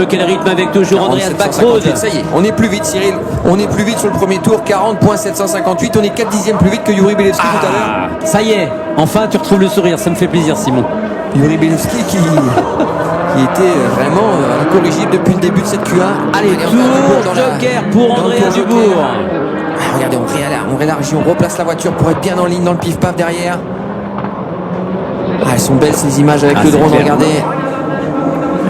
Quel rythme avec toujours Andreas Backrud. Ça y est, on est plus vite Cyril, on est plus vite sur le premier tour, 40.758, on est 4 dixièmes plus vite que Yuri Belevski tout à l'heure. Ça y est, enfin tu retrouves le sourire, ça me fait plaisir Simon. Yuri Belevski qui était vraiment incorrigible depuis le début de cette Q1. Allez, tour joker pour Andreas Dubourg. Regardez, on rélargit, on replace la voiture pour être bien en ligne dans le pif-paf derrière. Elles sont belles ces images avec le drone, regardez.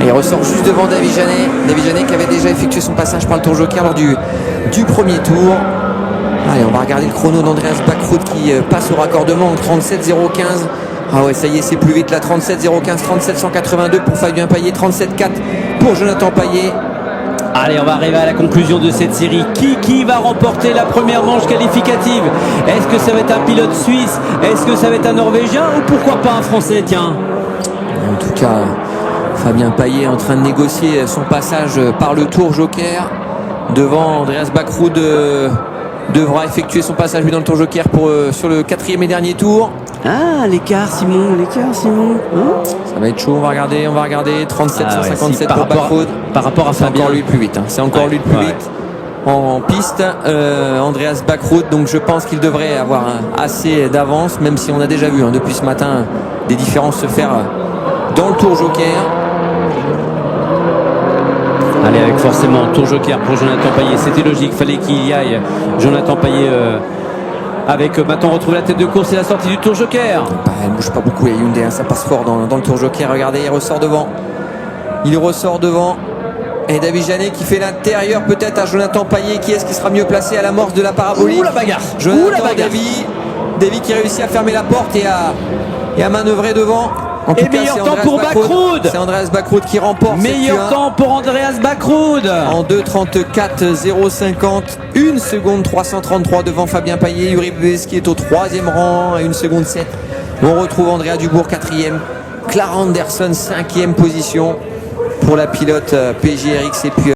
Il ressort juste devant David Janet. David Janet qui avait déjà effectué son passage par le tour joker lors du premier tour. Allez, on va regarder le chrono d'Andreas Backrud qui passe au raccordement en 37.015. Ah ouais, ça y est, c'est plus vite là. 37.015, 37.182 pour Fabien Payet, 37.4 pour Jonathan Payet. Allez, on va arriver à la conclusion de cette série. Qui va remporter la première manche qualificative? Est-ce que ça va être un pilote suisse? Est-ce que ça va être un Norvégien? Ou pourquoi pas un Français, tiens? En tout cas, Fabien Payet est en train de négocier son passage par le tour joker. Devant, Andreas Backrud devra effectuer son passage dans le tour joker sur le 4e et dernier tour. Ah, l'écart Simon, hein? Ça va être chaud, on va regarder 37.157 pour Backrud. Par rapport à Fabien. C'est encore lui le plus vite, c'est encore lui le plus vite en piste, Andreas Backrud, donc je pense qu'il devrait avoir assez d'avance, même si on a déjà vu depuis ce matin des différences se faire dans le tour joker. Allez, avec forcément tour joker pour Jonathan Payet, c'était logique, fallait qu'il y aille. Jonathan Payet avec maintenant on retrouve la tête de course et la sortie du tour joker. Elle bouge pas beaucoup, la Hyundai, ça passe fort dans le tour joker. Regardez, il ressort devant. Et David Janet qui fait l'intérieur peut-être à Jonathan Payet. Qui est-ce qui sera mieux placé à l'amorce de la parabolique? Ouh la bagarre. David qui réussit à fermer la porte et à manœuvrer devant. En tout et cas, meilleur temps pour Backrud. C'est Andreas Backrud qui remporte. Meilleur temps pour Andreas Backrud. En 2.34.050, 1 seconde 333 devant Fabien Payet. Yuri Belevski est au 3e rang à 1 seconde 7. On retrouve Andrea Dubourg 4e. Clara Anderson 5e position pour la pilote PGRX et puis